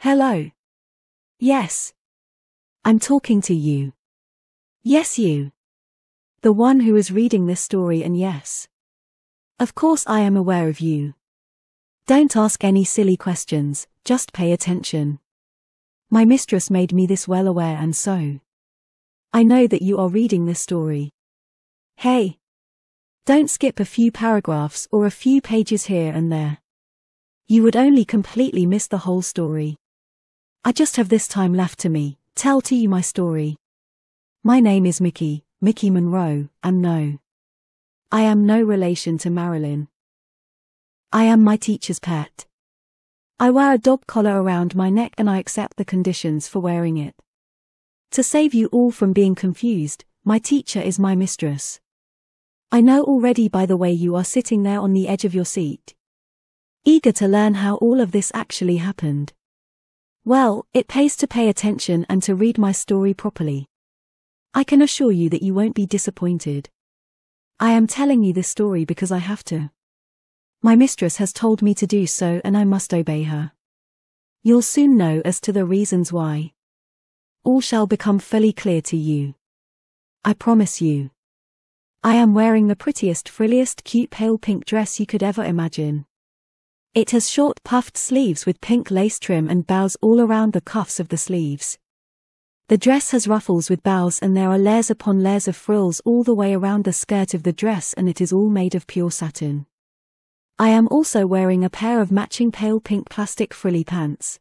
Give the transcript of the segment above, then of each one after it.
Hello. Yes. I'm talking to you. Yes, you. The one who is reading this story, and yes. Of course I am aware of you. Don't ask any silly questions, just pay attention. My mistress made me this well aware, and so I know that you are reading this story. Hey. Don't skip a few paragraphs or a few pages here and there. You would only completely miss the whole story. I just have this time left to me, tell to you my story. My name is Mickey Monroe, and no. I am no relation to Marilyn. I am my teacher's pet. I wear a dog collar around my neck and I accept the conditions for wearing it. To save you all from being confused, my teacher is my mistress. I know already by the way you are sitting there on the edge of your seat, eager to learn how all of this actually happened. Well, it pays to pay attention and to read my story properly. I can assure you that you won't be disappointed. I am telling you this story because I have to. My mistress has told me to do so and I must obey her. You'll soon know as to the reasons why. All shall become fully clear to you. I promise you. I am wearing the prettiest, frilliest, cute pale pink dress you could ever imagine. It has short puffed sleeves with pink lace trim and bows all around the cuffs of the sleeves. The dress has ruffles with bows and there are layers upon layers of frills all the way around the skirt of the dress, and it is all made of pure satin. I am also wearing a pair of matching pale pink plastic frilly pants.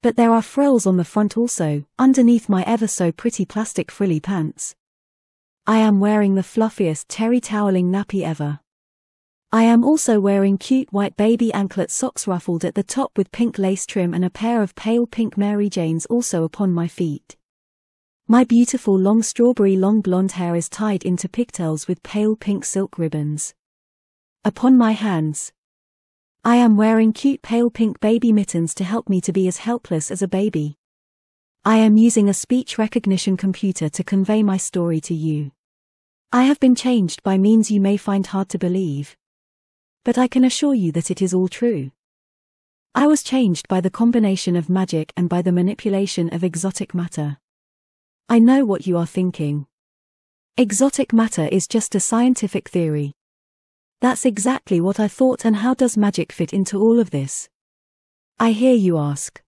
But there are frills on the front also, underneath my ever so pretty plastic frilly pants. I am wearing the fluffiest terry toweling nappy ever. I am also wearing cute white baby anklet socks ruffled at the top with pink lace trim and a pair of pale pink Mary Janes also upon my feet. My beautiful long strawberry long blonde hair is tied into pigtails with pale pink silk ribbons. Upon my hands, I am wearing cute pale pink baby mittens to help me to be as helpless as a baby. I am using a speech recognition computer to convey my story to you. I have been changed by means you may find hard to believe. But I can assure you that it is all true. I was changed by the combination of magic and by the manipulation of exotic matter. I know what you are thinking. Exotic matter is just a scientific theory. That's exactly what I thought, and how does magic fit into all of this? I hear you ask.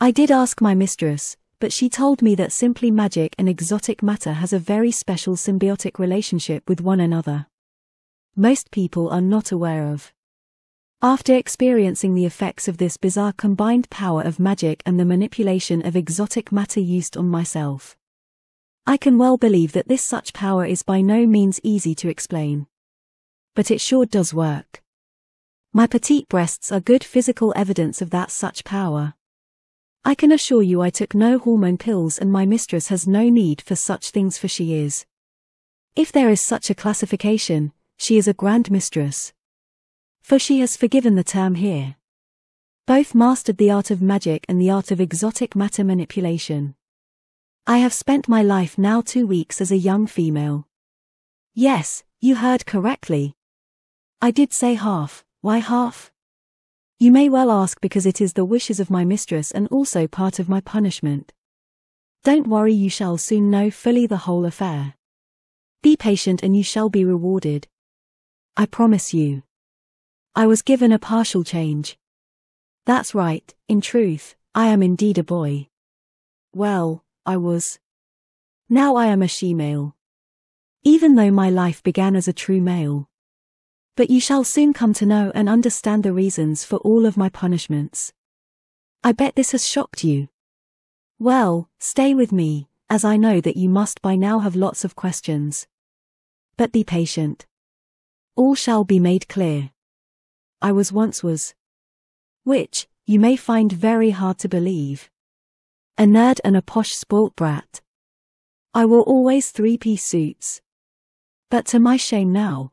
I did ask my mistress, but she told me that simply magic and exotic matter has a very special symbiotic relationship with one another. Most people are not aware of. After experiencing the effects of this bizarre combined power of magic and the manipulation of exotic matter used on myself, I can well believe that this such power is by no means easy to explain. But it sure does work. My petite breasts are good physical evidence of that such power. I can assure you I took no hormone pills, and my mistress has no need for such things, for she is, if there is such a classification, she is a grand mistress. For she has forgiven the term here. Both mastered the art of magic and the art of exotic matter manipulation. I have spent my life now 2 weeks as a young female. Yes, you heard correctly. I did say half. Why half? You may well ask, because it is the wishes of my mistress and also part of my punishment. Don't worry, you shall soon know fully the whole affair. Be patient and you shall be rewarded. I promise you. I was given a partial change. That's right, in truth, I am indeed a boy. Well, I was. Now I am a she-male. Even though my life began as a true male. But you shall soon come to know and understand the reasons for all of my punishments. I bet this has shocked you. Well, stay with me, as I know that you must by now have lots of questions. But be patient. All shall be made clear. I was, which, you may find very hard to believe, a nerd and a posh spoilt brat. I wore always 3-piece suits. But to my shame now,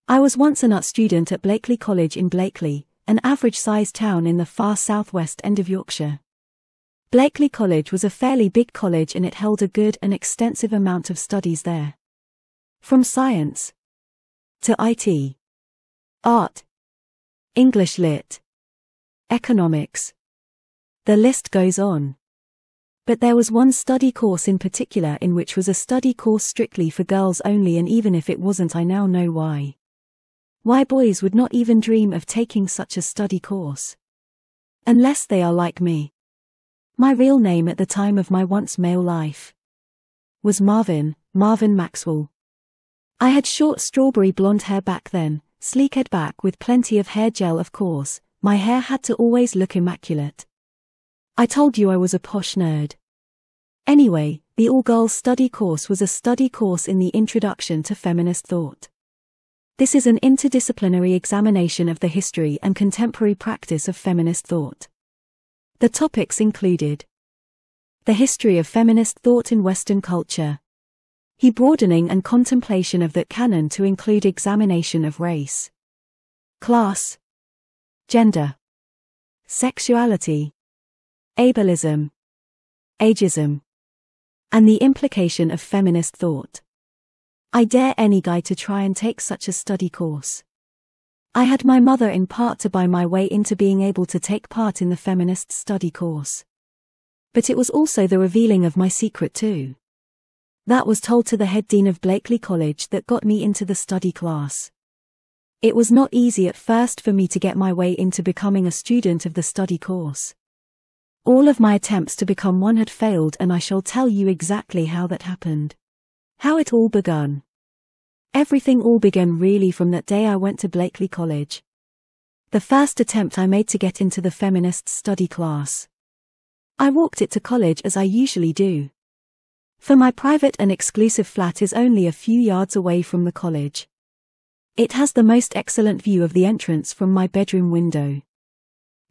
I was once a nut student at Blakely College in Blakely, an average-sized town in the far southwest end of Yorkshire. Blakely College was a fairly big college and it held a good and extensive amount of studies there. From science to IT, art, English lit, economics, The list goes on. But there was one study course in particular in which was a study course strictly for girls only, and even if it wasn't, I now know why. Why boys would not even dream of taking such a study course. Unless they are like me. My real name at the time of my once male life was Marvin Maxwell. I had short strawberry blonde hair back then, sleek-head back with plenty of hair gel of course. My hair had to always look immaculate. I told you I was a posh nerd. Anyway, the all-girls study course was a study course in the Introduction to Feminist Thought. This is an interdisciplinary examination of the history and contemporary practice of feminist thought. The topics included the history of feminist thought in Western culture, broadening and contemplation of that canon to include examination of race, class, gender, sexuality, ableism, ageism, and the implication of feminist thought. I dare any guy to try and take such a study course. I had my mother in part to buy my way into being able to take part in the feminist study course. But it was also the revealing of my secret too. That was told to the head dean of Blakely College that got me into the study class. It was not easy at first for me to get my way into becoming a student of the study course. All of my attempts to become one had failed, and I shall tell you exactly how that happened. How it all begun. Everything all began really from that day I went to Blakely College. The first attempt I made to get into the feminist study class. I walked it to college as I usually do. For my private and exclusive flat is only a few yards away from the college. It has the most excellent view of the entrance from my bedroom window.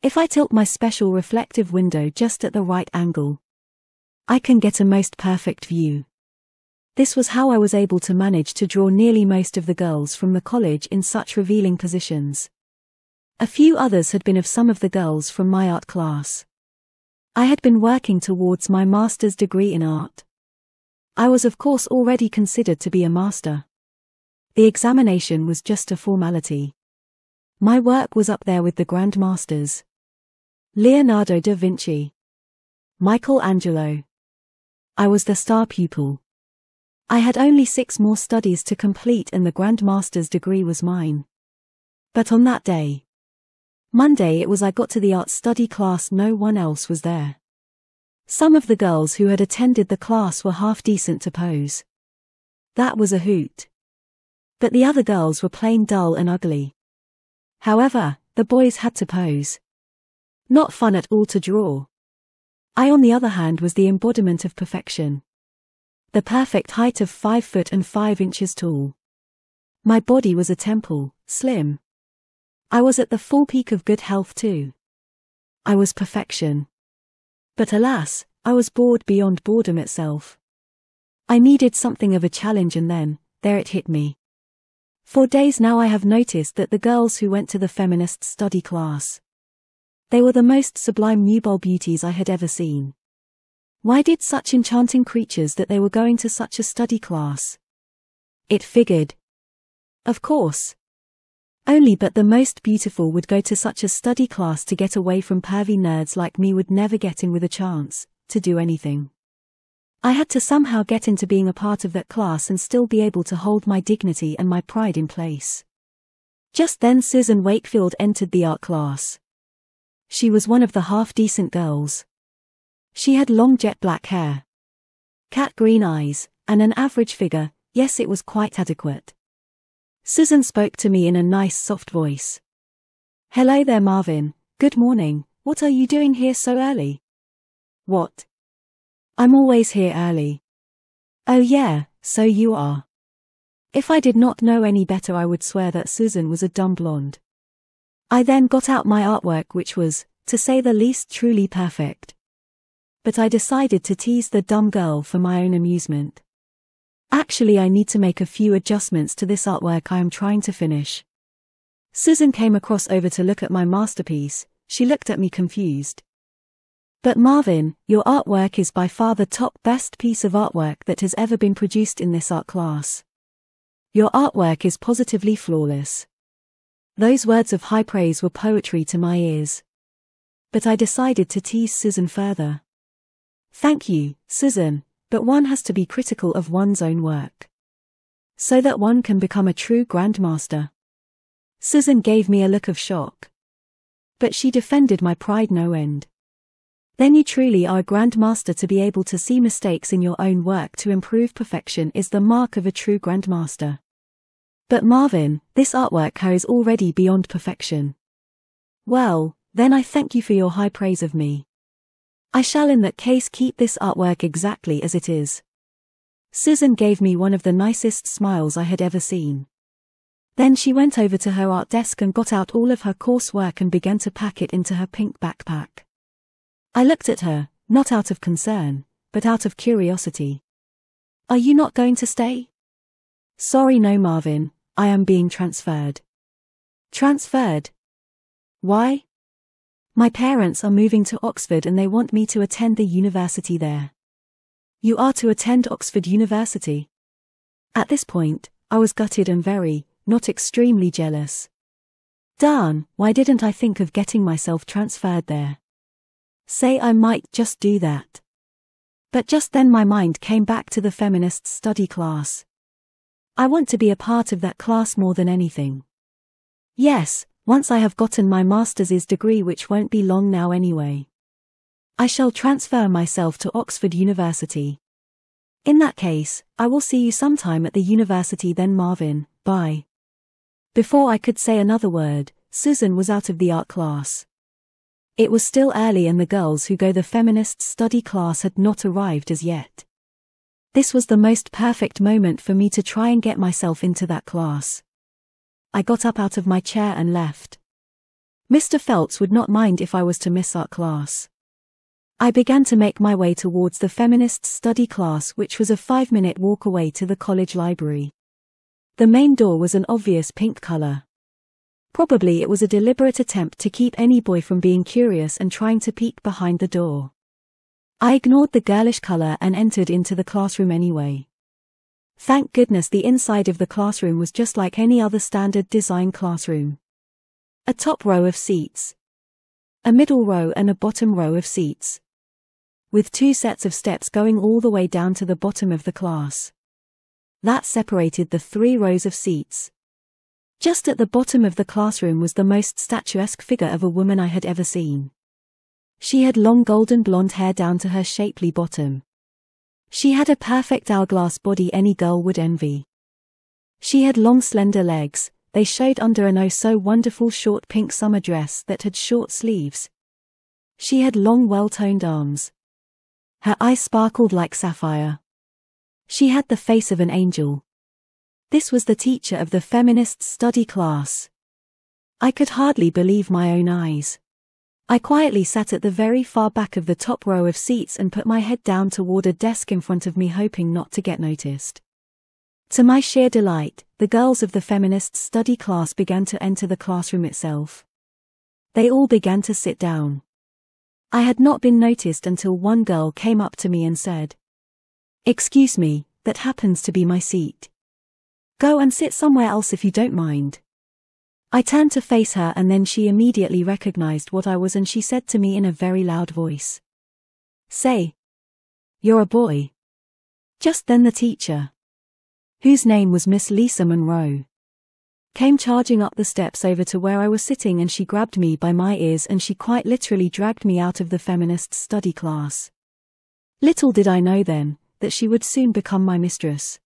If I tilt my special reflective window just at the right angle, I can get a most perfect view. This was how I was able to manage to draw nearly most of the girls from the college in such revealing positions. A few others had been of some of the girls from my art class. I had been working towards my master's degree in art. I was of course already considered to be a master. The examination was just a formality. My work was up there with the Grand Masters. Leonardo da Vinci. Michelangelo. I was the star pupil. I had only 6 more studies to complete and the Grand Master's degree was mine. But on that day, Monday it was, I got to the art study class, no one else was there. Some of the girls who had attended the class were half decent to pose. That was a hoot. But the other girls were plain dull and ugly. However, the boys had to pose. Not fun at all to draw. I on the other hand was the embodiment of perfection. The perfect height of 5 foot and 5 inches tall. My body was a temple, slim. I was at the full peak of good health too. I was perfection. But alas, I was bored beyond boredom itself. I needed something of a challenge, and then, there it hit me. For days now I have noticed that the girls who went to the feminist study class, they were the most sublime nubile beauties I had ever seen. Why did such enchanting creatures that they were going to such a study class? It figured. Of course. Only but the most beautiful would go to such a study class to get away from pervy nerds like me would never get in with a chance to do anything. I had to somehow get into being a part of that class and still be able to hold my dignity and my pride in place. Just then Susan Wakefield entered the art class. She was one of the half-decent girls. She had long jet black hair, cat green eyes, and an average figure. Yes, it was quite adequate. Susan spoke to me in a nice soft voice. Hello there, Marvin. Good morning. What are you doing here so early? What? I'm always here early. Oh yeah, so you are. If I did not know any better I would swear that Susan was a dumb blonde. I then got out my artwork, which was, to say the least, truly perfect. But I decided to tease the dumb girl for my own amusement. Actually, I need to make a few adjustments to this artwork I am trying to finish. Susan came across over to look at my masterpiece. She looked at me confused. But Marvin, your artwork is by far the top best piece of artwork that has ever been produced in this art class. Your artwork is positively flawless. Those words of high praise were poetry to my ears. but I decided to tease Susan further. Thank you, Susan, but one has to be critical of one's own work, so that one can become a true grandmaster. Susan gave me a look of shock, but she defended my pride no end. Then you truly are a grandmaster. To be able to see mistakes in your own work to improve perfection is the mark of a true grandmaster. But Marvin, this artwork is already beyond perfection. Well, then I thank you for your high praise of me. I shall in that case keep this artwork exactly as it is. Susan gave me one of the nicest smiles I had ever seen. Then she went over to her art desk and got out all of her coursework and began to pack it into her pink backpack. I looked at her, not out of concern, but out of curiosity. Are you not going to stay? Sorry, no, Marvin, I am being transferred. Transferred? Why? My parents are moving to Oxford and they want me to attend the university there. You are to attend Oxford University? At this point, I was gutted and very, not extremely jealous. Darn, why didn't I think of getting myself transferred there? Say I might just do that. But just then my mind came back to the feminist study class. I want to be a part of that class more than anything. Yes, once I have gotten my master's degree, which won't be long now anyway, I shall transfer myself to Oxford University. In that case, I will see you sometime at the university then, Marvin, bye. Before I could say another word, Susan was out of the art class. It was still early and the girls who go the feminist study class had not arrived as yet. This was the most perfect moment for me to try and get myself into that class. I got up out of my chair and left. Mr. Phelps would not mind if I was to miss art class. I began to make my way towards the feminist study class, which was a 5-minute walk away to the college library. The main door was an obvious pink color. Probably it was a deliberate attempt to keep any boy from being curious and trying to peek behind the door. I ignored the girlish color and entered into the classroom anyway. Thank goodness the inside of the classroom was just like any other standard design classroom. A top row of seats, a middle row and a bottom row of seats, with 2 sets of steps going all the way down to the bottom of the class. That separated the 3 rows of seats. Just at the bottom of the classroom was the most statuesque figure of a woman I had ever seen. She had long golden blonde hair down to her shapely bottom. She had a perfect hourglass body any girl would envy. She had long slender legs, they showed under an oh so wonderful short pink summer dress that had short sleeves. She had long well-toned arms. Her eyes sparkled like sapphire. She had the face of an angel. This was the teacher of the feminist study class. I could hardly believe my own eyes. I quietly sat at the very far back of the top row of seats and put my head down toward a desk in front of me, hoping not to get noticed. To my sheer delight, the girls of the feminist study class began to enter the classroom itself. They all began to sit down. I had not been noticed until one girl came up to me and said, "Excuse me, that happens to be my seat. Go and sit somewhere else if you don't mind." I turned to face her and then she immediately recognized what I was and she said to me in a very loud voice, "Say, you're a boy." Just then the teacher, whose name was Miss Lisa Monroe, came charging up the steps over to where I was sitting and she grabbed me by my ears and she quite literally dragged me out of the feminist study class. Little did I know then, that she would soon become my mistress.